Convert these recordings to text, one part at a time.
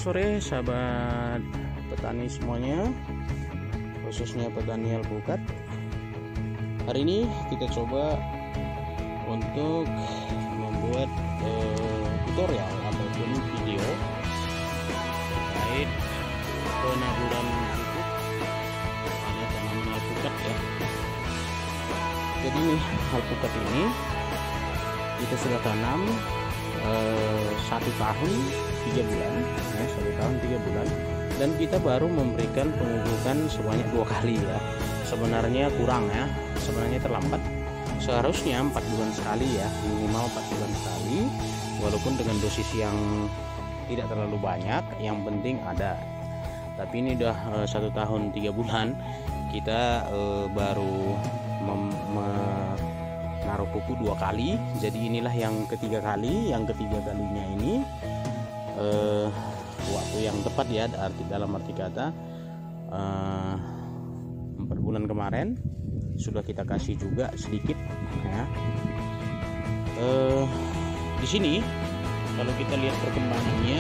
sore sahabat petani semuanya, khususnya petani alpukat. Hari ini kita coba untuk membuat tutorial ataupun video terkait penaburan pupuk pada tanaman alpukat ya. Jadi alpukat ini kita sudah tanam 1 tahun 3 bulan ya, 1 tahun 3 bulan, dan kita baru memberikan pemupukan sebanyak 2 kali ya. Sebenarnya kurang ya, sebenarnya terlambat, seharusnya 4 bulan sekali ya, minimal 4 bulan sekali, walaupun dengan dosis yang tidak terlalu banyak, yang penting ada. Tapi ini udah 1 tahun 3 bulan kita baru naruh pupuk 2 kali. Jadi inilah yang ketiga kali. Yang ketiga kalinya ini waktu yang tepat ya, dalam arti kata 4 bulan kemarin sudah kita kasih juga sedikit ya. Di sini kalau kita lihat perkembangannya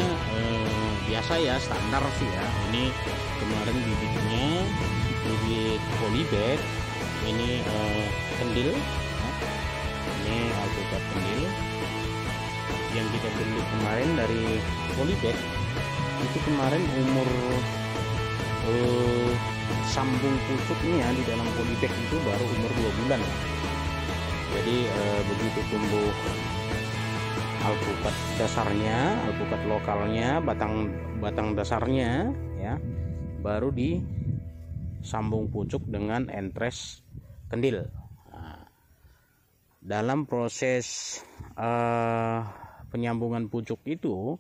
biasa ya, standar sih ya. Ini kemarin bibitnya bibit polybag, ini kendil, ini alpukat kendil yang kita beli kemarin dari polybag. Itu kemarin umur sambung pucuknya di dalam polybag itu baru umur 2 bulan. Jadi begitu tumbuh alpukat dasarnya, alpukat lokalnya, batang dasarnya ya, baru disambung pucuk dengan entres kendil. Nah, dalam proses penyambungan pucuk itu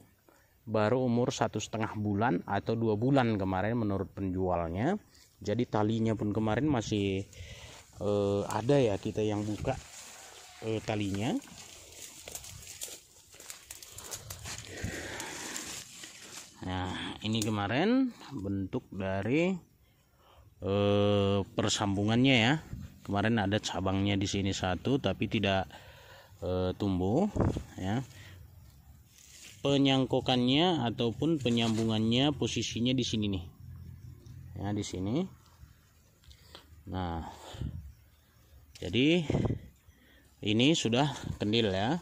baru umur 1,5 bulan atau 2 bulan kemarin menurut penjualnya. Jadi talinya pun kemarin masih ada ya, kita yang buka talinya. Nah, ini kemarin bentuk dari persambungannya ya. Kemarin ada cabangnya di sini 1 tapi tidak tumbuh ya. Penyangkokannya ataupun penyambungannya posisinya di sini nih ya, di sini. Nah, jadi ini sudah kendil ya.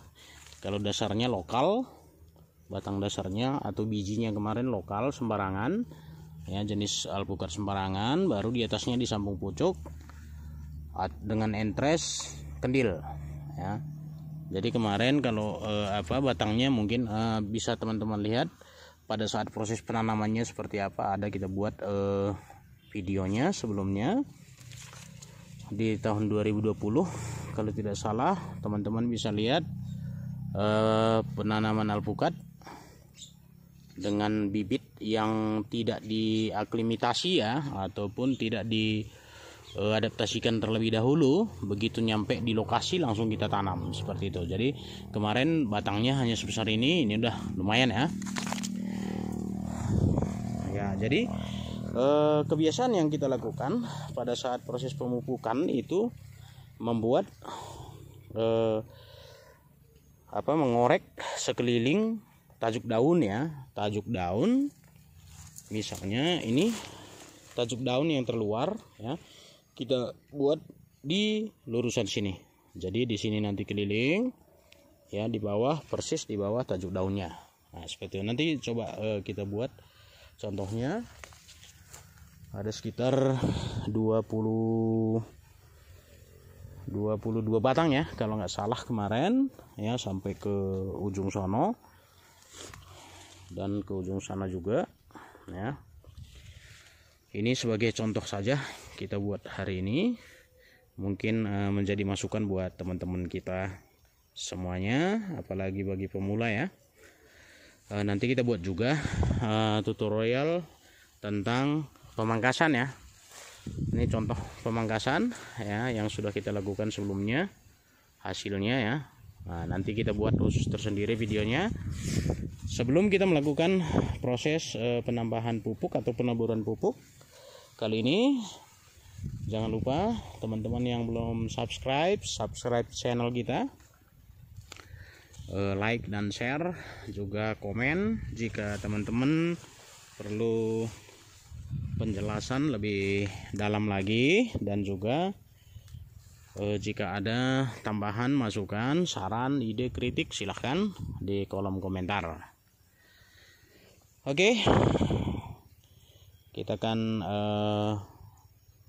Kalau dasarnya lokal, batang dasarnya atau bijinya kemarin lokal sembarangan ya, jenis alpukat sembarangan, baru di atasnya disambung pucuk dengan entres kendil ya. Jadi kemarin kalau batangnya mungkin bisa teman-teman lihat pada saat proses penanamannya seperti apa, ada kita buat videonya sebelumnya di tahun 2020 kalau tidak salah. Teman-teman bisa lihat penanaman alpukat dengan bibit yang tidak diaklimatasi ya, ataupun tidak diadaptasikan terlebih dahulu. Begitu nyampe di lokasi langsung kita tanam seperti itu. Jadi kemarin batangnya hanya sebesar ini udah lumayan ya. Ya, jadi kebiasaan yang kita lakukan pada saat proses pemupukan itu membuat mengorek sekeliling tajuk daun ya. Tajuk daun, misalnya ini tajuk daun yang terluar ya, kita buat di lurusan sini. Jadi di sini nanti keliling ya, di bawah, persis di bawah tajuk daunnya. Nah, seperti itu. Nanti coba kita buat contohnya. Ada sekitar 22 batang ya kalau nggak salah kemarin ya, sampai ke ujung sono dan ke ujung sana juga ya. Ini sebagai contoh saja kita buat hari ini, mungkin menjadi masukan buat teman-teman kita semuanya, apalagi bagi pemula ya. Nanti kita buat juga tutorial tentang pemangkasan ya. Ini contoh pemangkasan ya yang sudah kita lakukan sebelumnya, hasilnya ya. Nah, nanti kita buat khusus tersendiri videonya sebelum kita melakukan proses penambahan pupuk atau penaburan pupuk. Kali ini jangan lupa teman-teman yang belum subscribe channel kita, like dan share, juga komen jika teman-teman perlu penjelasan lebih dalam lagi, dan juga jika ada tambahan, masukan, saran, ide, kritik, silahkan di kolom komentar. Oke, kita akan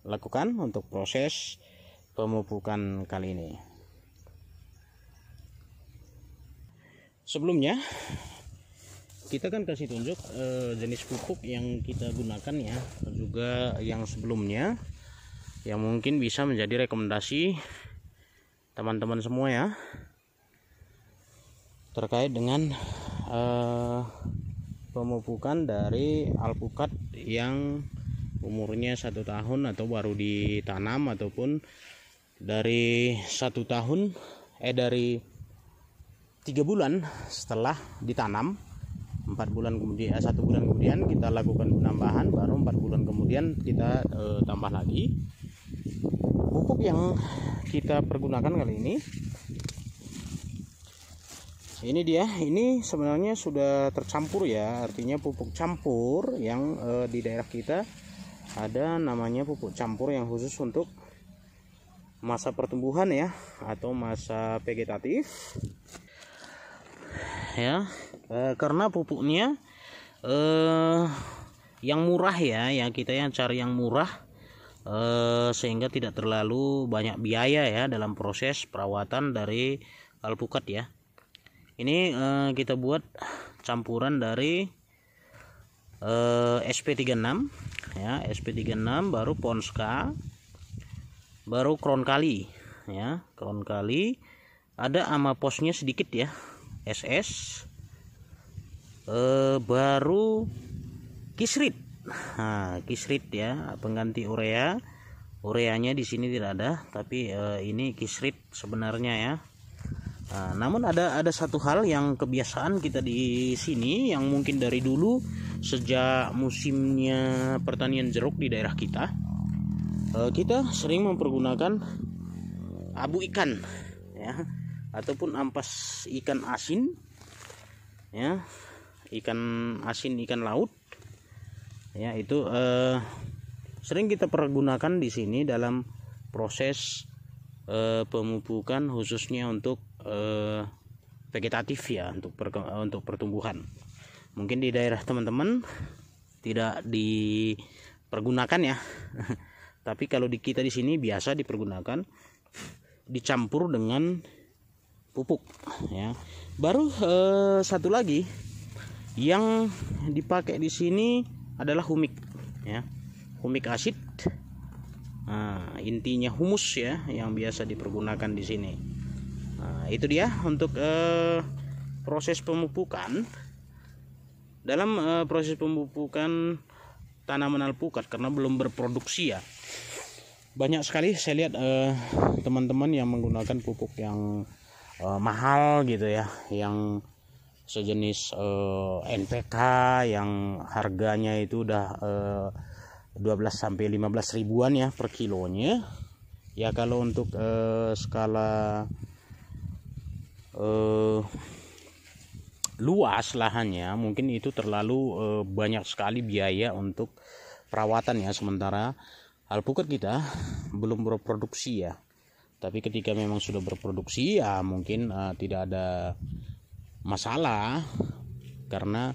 lakukan untuk proses pemupukan kali ini. Sebelumnya kita kan kasih tunjuk jenis pupuk yang kita gunakan ya, juga yang sebelumnya, yang mungkin bisa menjadi rekomendasi teman-teman semua ya, terkait dengan pemupukan dari alpukat yang umurnya 1 tahun atau baru ditanam, ataupun dari 1 tahun dari 3 bulan setelah ditanam, 1 bulan kemudian kita lakukan penambahan, baru 4 bulan kemudian kita tambah lagi. Pupuk yang kita pergunakan kali ini dia, ini sebenarnya sudah tercampur ya, artinya pupuk campur yang di daerah kita ada namanya pupuk campur yang khusus untuk masa pertumbuhan ya, atau masa vegetatif ya, karena pupuknya yang murah ya, yang kita yang cari yang murah, sehingga tidak terlalu banyak biaya ya dalam proses perawatan dari alpukat ya. Ini kita buat campuran dari SP36 ya, SP36, baru Ponska, baru Kronkali ya, Kronkali, ada Amaposnya sedikit ya, SS, baru Kisrit. Nah, Kisrit ya, pengganti urea. Ureanya di sini tidak ada, tapi ini Kisrit sebenarnya ya. Nah, namun ada satu hal yang kebiasaan kita di sini, yang mungkin dari dulu sejak musimnya pertanian jeruk di daerah kita, kita sering mempergunakan abu ikan ya, ataupun ampas ikan asin ya, ikan asin, ikan laut ya, itu sering kita pergunakan di sini dalam proses pemupukan, khususnya untuk vegetatif ya, untuk pertumbuhan. Mungkin di daerah teman-teman tidak dipergunakan ya tapi kalau di kita di sini biasa dipergunakan, dicampur dengan pupuk ya. Baru satu lagi yang dipakai di sini adalah humik ya, humik asid. Nah, intinya humus ya, yang biasa dipergunakan di sini. Nah, itu dia untuk proses pemupukan. Dalam proses pemupukan tanaman alpukat, karena belum berproduksi ya, banyak sekali saya lihat teman-teman yang menggunakan pupuk yang mahal gitu ya, yang sejenis NPK yang harganya itu udah 12-15 ribuan ya per kilonya ya. Kalau untuk skala luas lahannya, mungkin itu terlalu banyak sekali biaya untuk perawatan ya, sementara alpukat kita belum berproduksi ya. Tapi ketika memang sudah berproduksi ya mungkin tidak ada masalah, karena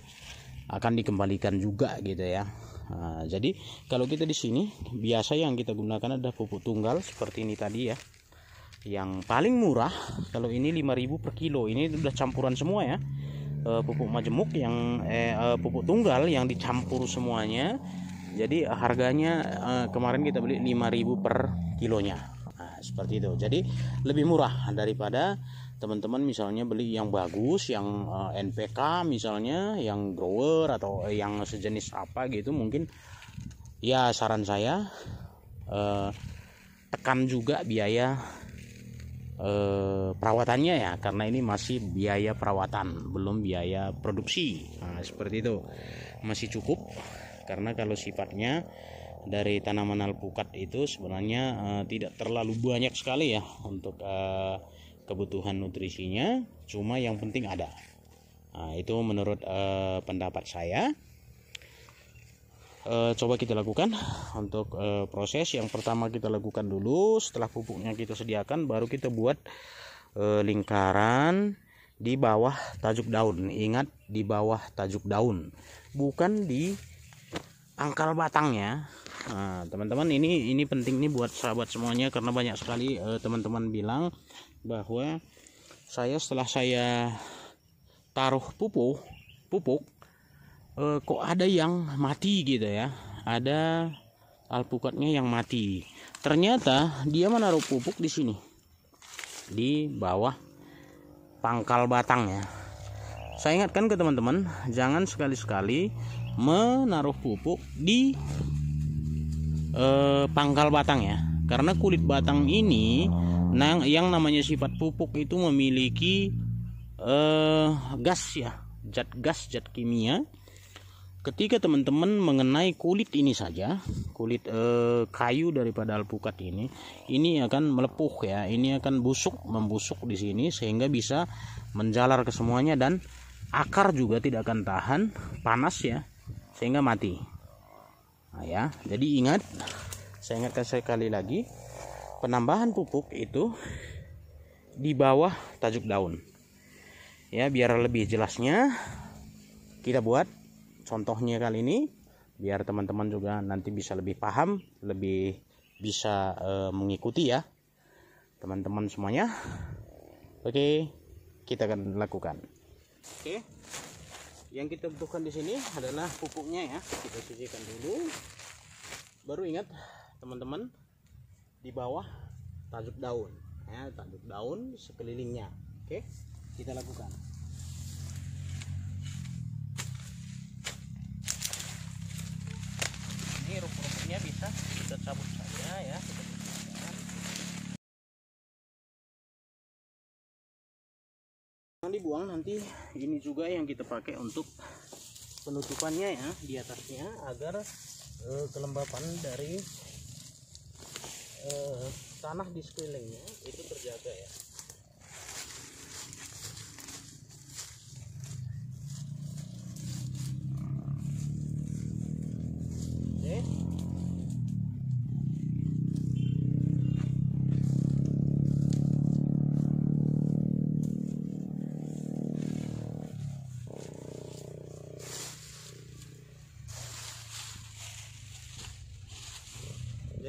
akan dikembalikan juga gitu ya. Nah, jadi kalau kita di sini biasa yang kita gunakan ada pupuk tunggal seperti ini tadi ya, yang paling murah. Kalau ini 5.000 per kilo, ini udah campuran semua ya, pupuk majemuk yang pupuk tunggal yang dicampur semuanya. Jadi harganya kemarin kita beli 5.000 per kilonya. Nah, seperti itu. Jadi lebih murah daripada teman-teman misalnya beli yang bagus, yang NPK misalnya, yang grower atau yang sejenis apa gitu. Mungkin ya saran saya tekan juga biaya perawatannya ya, karena ini masih biaya perawatan, belum biaya produksi. Nah, seperti itu, masih cukup. Karena kalau sifatnya dari tanaman alpukat itu sebenarnya tidak terlalu banyak sekali ya untuk kebutuhan nutrisinya, cuma yang penting ada. Nah, itu menurut pendapat saya. coba kita lakukan untuk proses. Yang pertama kita lakukan dulu, setelah pupuknya kita sediakan, baru kita buat lingkaran di bawah tajuk daun. Ingat, di bawah tajuk daun, bukan di angkal batangnya. Nah, teman-teman, ini penting nih buat sahabat semuanya, karena banyak sekali teman-teman bilang bahwa setelah saya taruh pupuk kok ada yang mati gitu ya, ada alpukatnya yang mati. Ternyata dia menaruh pupuk di sini, di bawah pangkal batangnya. Saya ingatkan ke teman-teman, jangan sekali-sekali menaruh pupuk di pangkal batangnya, karena kulit batang ini yang namanya sifat pupuk itu memiliki gas ya, zat kimia. Ketika teman-teman mengenai kulit ini saja, kulit kayu daripada alpukat ini akan melepuh ya, ini akan membusuk di sini sehingga bisa menjalar ke semuanya, dan akar juga tidak akan tahan panas ya, sehingga mati. Nah, ya, jadi ingat, saya ingatkan sekali lagi, penambahan pupuk itu di bawah tajuk daun. Ya, biar lebih jelasnya kita buat contohnya kali ini, biar teman-teman juga nanti bisa lebih paham, lebih bisa mengikuti ya teman-teman semuanya. Oke, kita akan lakukan. Oke, yang kita butuhkan di sini adalah pupuknya ya. Kita sisihkan dulu. Baru ingat teman-teman, di bawah tajuk daun ya, tajuk daun sekelilingnya. Oke, kita lakukan. Ini rumput-rumputnya bisa kita cabut saja ya, kita bersihkan. Jangan dibuang, nanti ini juga yang kita pakai untuk penutupannya ya, di atasnya, agar kelembapan dari tanah di sekelilingnya itu terjaga ya.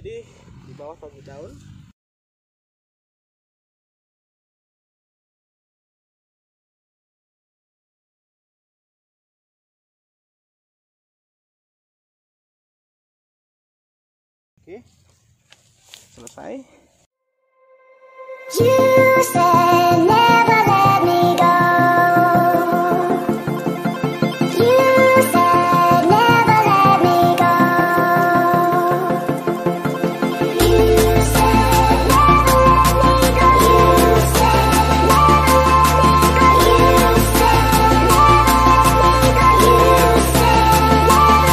Jadi di bawah tajuk daun oke, selesai. You said never let me go. You said never let me go. You said never let me go. You said never let me go. You said never let me go. You said never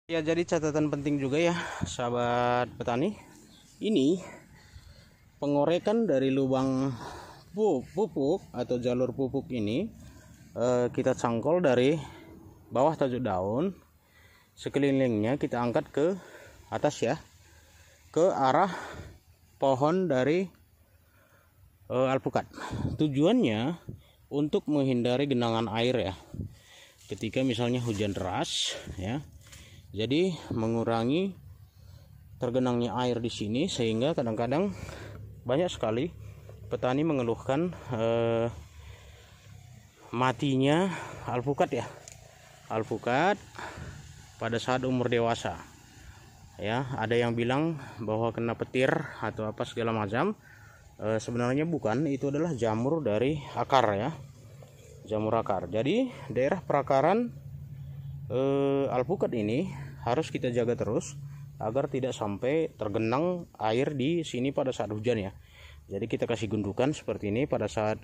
ya. Jadi catatan penting juga ya sahabat petani, ini pengorekan dari lubang pupuk atau jalur pupuk ini kita cangkol dari bawah tajuk daun, sekelilingnya kita angkat ke atas ya, ke arah pohon dari alpukat. Tujuannya untuk menghindari genangan air ya, ketika misalnya hujan deras ya. Jadi mengurangi tergenangnya air di sini, sehingga kadang-kadang banyak sekali petani mengeluhkan matinya alpukat ya, alpukat pada saat umur dewasa ya. Ada yang bilang bahwa kena petir atau apa segala macam. Sebenarnya bukan, itu adalah jamur dari akar ya, jamur akar. Jadi daerah perakaran alpukat ini harus kita jaga terus agar tidak sampai tergenang air di sini pada saat hujan ya. Jadi kita kasih gundukan seperti ini pada saat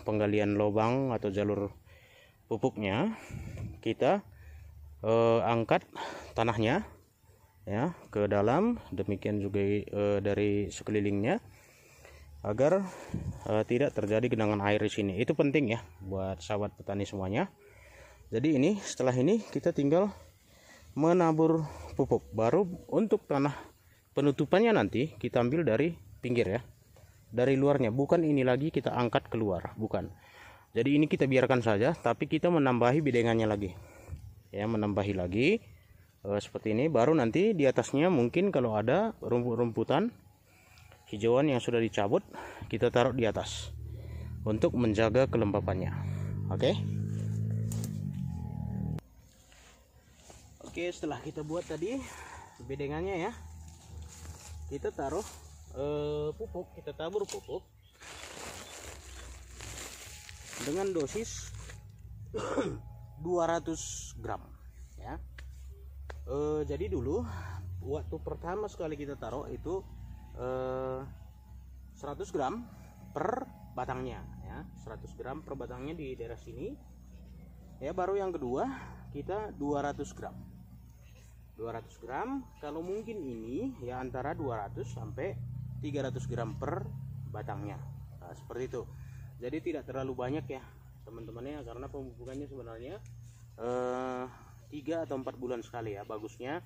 penggalian lubang atau jalur pupuknya. Kita angkat tanahnya ya ke dalam, demikian juga dari sekelilingnya, agar tidak terjadi genangan air di sini. Itu penting ya buat sahabat petani semuanya. Jadi ini setelah ini kita tinggal menabur pupuk. Baru untuk tanah penutupannya nanti kita ambil dari pinggir ya, dari luarnya, bukan ini lagi kita angkat keluar, bukan. Jadi ini kita biarkan saja, tapi kita menambahi bidengannya lagi ya, menambahi lagi seperti ini. Baru nanti di atasnya mungkin kalau ada rumput-rumputan hijauan yang sudah dicabut, kita taruh di atas untuk menjaga kelembapannya. Oke. Oke, setelah kita buat tadi bedengannya ya, kita taruh pupuk, kita tabur pupuk dengan dosis 200 gram ya. Jadi dulu waktu pertama sekali kita taruh itu 100 gram per batangnya ya, 100 gram per batangnya di daerah sini ya. Baru yang kedua kita 200 gram. 200 gram, kalau mungkin ini ya antara 200 sampai 300 gram per batangnya. Nah, seperti itu. Jadi tidak terlalu banyak ya teman-temannya, karena pemupukannya sebenarnya 3 atau 4 bulan sekali ya. Bagusnya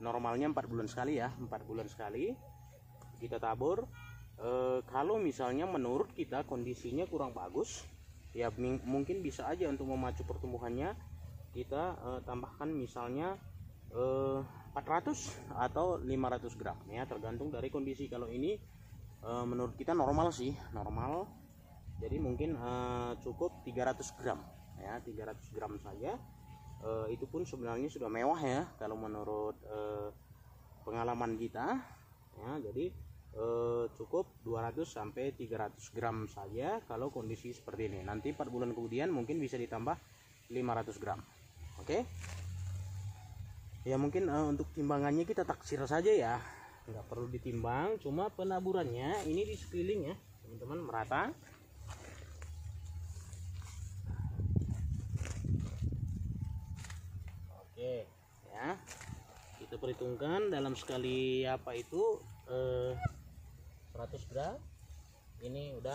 normalnya 4 bulan sekali ya, 4 bulan sekali kita tabur. Kalau misalnya menurut kita kondisinya kurang bagus ya, mungkin bisa aja untuk memacu pertumbuhannya kita tambahkan misalnya 400 atau 500 gram ya, tergantung dari kondisi. Kalau ini menurut kita normal sih, normal. Jadi mungkin cukup 300 gram ya, 300 gram saja. Itu pun sebenarnya sudah mewah ya kalau menurut pengalaman kita ya. Jadi cukup 200 sampai 300 gram saja kalau kondisi seperti ini. Nanti 4 bulan kemudian mungkin bisa ditambah 500 gram. Oke. Ya mungkin untuk timbangannya kita taksir saja ya, nggak perlu ditimbang, cuma penaburannya ini di sekeliling ya teman-teman, merata. Oke ya, kita perhitungkan dalam sekali apa itu 100 gram, ini udah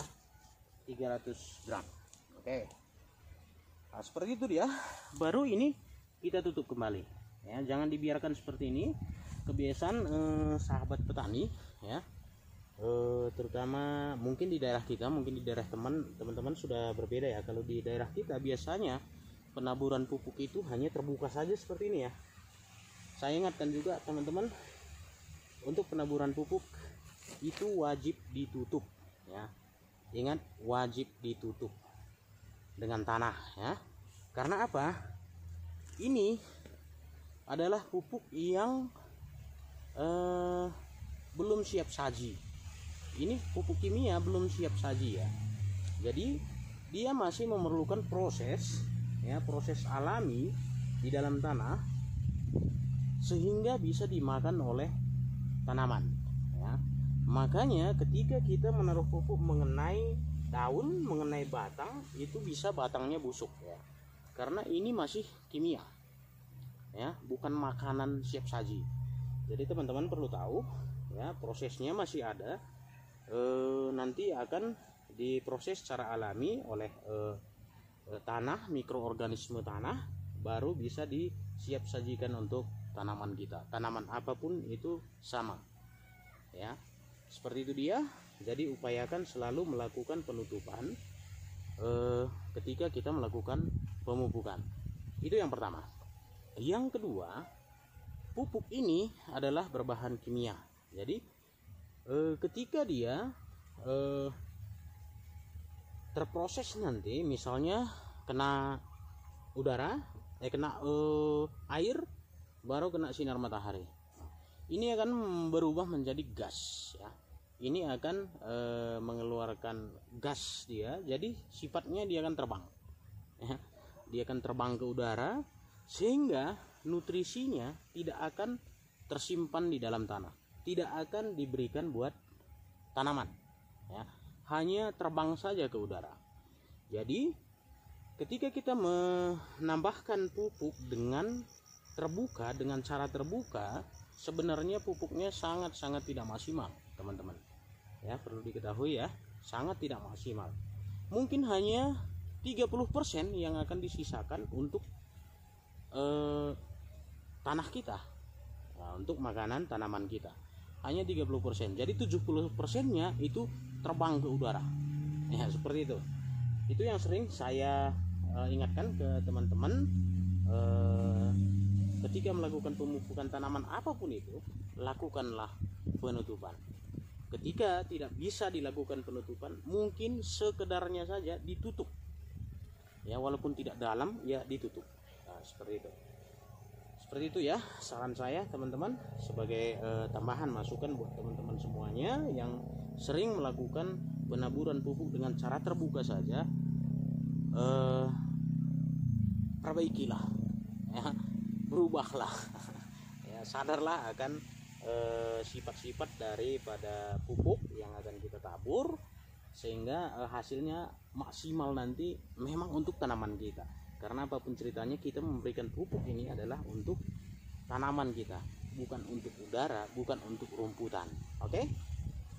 300 gram. Oke, nah seperti itu dia. Baru ini kita tutup kembali ya, jangan dibiarkan seperti ini. Kebiasaan sahabat petani ya, terutama mungkin di daerah kita, mungkin di daerah teman-teman sudah berbeda ya. Kalau di daerah kita biasanya penaburan pupuk itu hanya terbuka saja seperti ini ya. Saya ingatkan juga teman-teman, untuk penaburan pupuk itu wajib ditutup ya. Ingat, wajib ditutup dengan tanah ya. Karena apa? Ini adalah pupuk yang belum siap saji. Ini pupuk kimia belum siap saji ya. Jadi dia masih memerlukan proses ya, proses alami di dalam tanah sehingga bisa dimakan oleh tanaman ya. Makanya ketika kita menaruh pupuk mengenai daun, mengenai batang, itu bisa batangnya busuk ya. Karena ini masih kimia ya, bukan makanan siap saji. Jadi teman-teman perlu tahu ya, prosesnya masih ada. Nanti akan diproses secara alami oleh tanah, mikroorganisme tanah, baru bisa disiap sajikan untuk tanaman kita. Tanaman apapun itu sama ya, seperti itu dia. Jadi upayakan selalu melakukan penutupan ketika kita melakukan pemupukan. Itu yang pertama. Yang kedua, pupuk ini adalah berbahan kimia. Jadi ketika dia terproses nanti, misalnya kena udara, kena air, baru kena sinar matahari, ini akan berubah menjadi gas ya. Ini akan mengeluarkan gas dia. Jadi sifatnya dia akan terbang ya. Dia akan terbang ke udara sehingga nutrisinya tidak akan tersimpan di dalam tanah, tidak akan diberikan buat tanaman, ya, hanya terbang saja ke udara. Jadi ketika kita menambahkan pupuk dengan terbuka, dengan cara terbuka, sebenarnya pupuknya sangat-sangat tidak maksimal, teman-teman. Ya, perlu diketahui ya, sangat tidak maksimal. Mungkin hanya 30% yang akan disisakan untuk tanah kita, nah, untuk makanan tanaman kita. Hanya 30%. Jadi 70%-nya itu terbang ke udara. Ya, seperti itu. Itu yang sering saya ingatkan ke teman-teman, ketika melakukan pemupukan tanaman apapun itu, lakukanlah penutupan. Ketika tidak bisa dilakukan penutupan, mungkin sekedarnya saja ditutup, ya, walaupun tidak dalam, ya ditutup. Nah, seperti itu ya saran saya, teman-teman, sebagai tambahan masukan buat teman-teman semuanya yang sering melakukan penaburan pupuk dengan cara terbuka saja. Perbaikilah, ya, berubahlah, ya, sadarlah akan sifat-sifat daripada pupuk yang akan kita tabur, sehingga hasilnya maksimal nanti memang untuk tanaman kita. Karena apapun ceritanya, kita memberikan pupuk ini adalah untuk tanaman kita, bukan untuk udara, bukan untuk rumputan. Oke?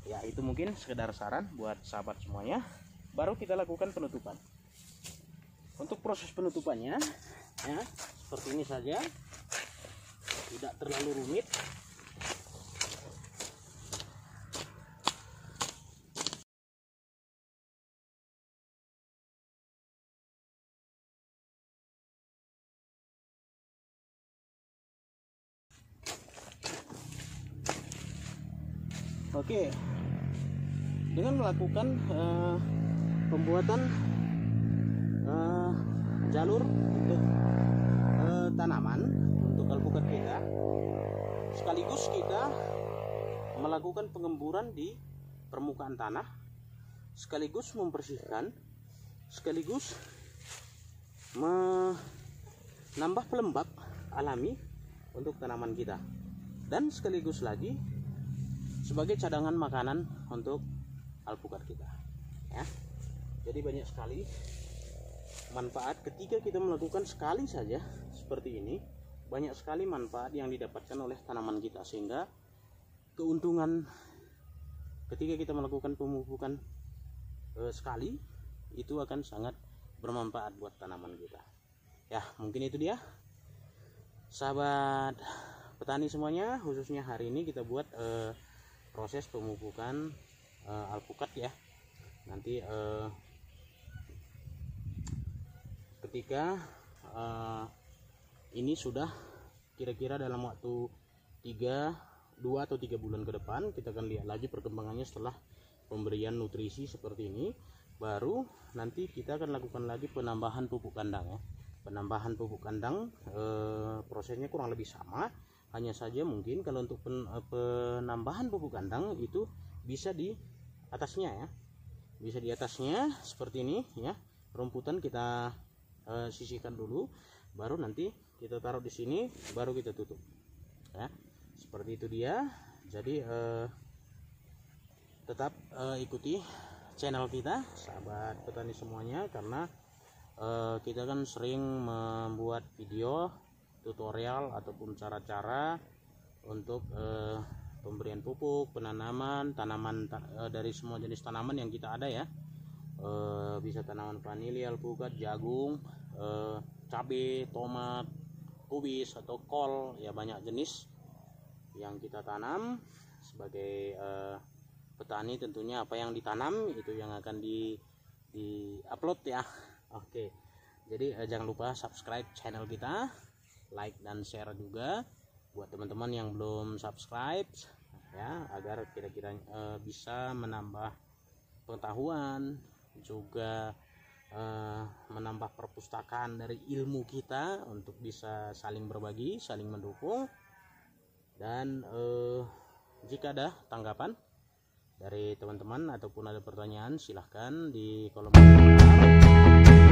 Ya, itu mungkin sekedar saran buat sahabat semuanya. Baru kita lakukan penutupan. Untuk proses penutupannya, ya, seperti ini saja, tidak terlalu rumit. Oke, dengan melakukan pembuatan jalur untuk tanaman, untuk alpukat kita, sekaligus kita melakukan pengemburan di permukaan tanah, sekaligus membersihkan, sekaligus menambah pelembab alami untuk tanaman kita, dan sekaligus lagi sebagai cadangan makanan untuk alpukat kita, ya. Jadi banyak sekali manfaat ketika kita melakukan sekali saja seperti ini. Banyak sekali manfaat yang didapatkan oleh tanaman kita, sehingga keuntungan ketika kita melakukan pemupukan sekali itu akan sangat bermanfaat buat tanaman kita. Ya, mungkin itu dia sahabat petani semuanya, khususnya hari ini kita buat proses pemupukan alpukat, ya. Nanti ketika ini sudah kira-kira dalam waktu 2 atau 3 bulan ke depan, kita akan lihat lagi perkembangannya setelah pemberian nutrisi seperti ini. Baru nanti kita akan lakukan lagi penambahan pupuk kandang, ya. Penambahan pupuk kandang prosesnya kurang lebih sama. Hanya saja mungkin kalau untuk penambahan pupuk kandang itu bisa di atasnya, ya, bisa di atasnya seperti ini, ya. Rumputan kita sisihkan dulu, baru nanti kita taruh di sini, baru kita tutup, ya. Seperti itu dia. Jadi tetap ikuti channel kita, sahabat petani semuanya, karena kita kan sering membuat video tutorial ataupun cara-cara untuk pemberian pupuk, penanaman tanaman dari semua jenis tanaman yang kita ada, ya. Bisa tanaman vanili, alpukat, jagung, cabai, tomat, kubis atau kol, ya, banyak jenis yang kita tanam. Sebagai petani tentunya apa yang ditanam itu yang akan di upload, ya. Oke, jadi jangan lupa subscribe channel kita, like dan share juga buat teman-teman yang belum subscribe, ya, agar kira-kira bisa menambah pengetahuan, juga menambah perpustakaan dari ilmu kita untuk bisa saling berbagi, saling mendukung. Dan jika ada tanggapan dari teman-teman ataupun ada pertanyaan, silahkan di kolom komentar.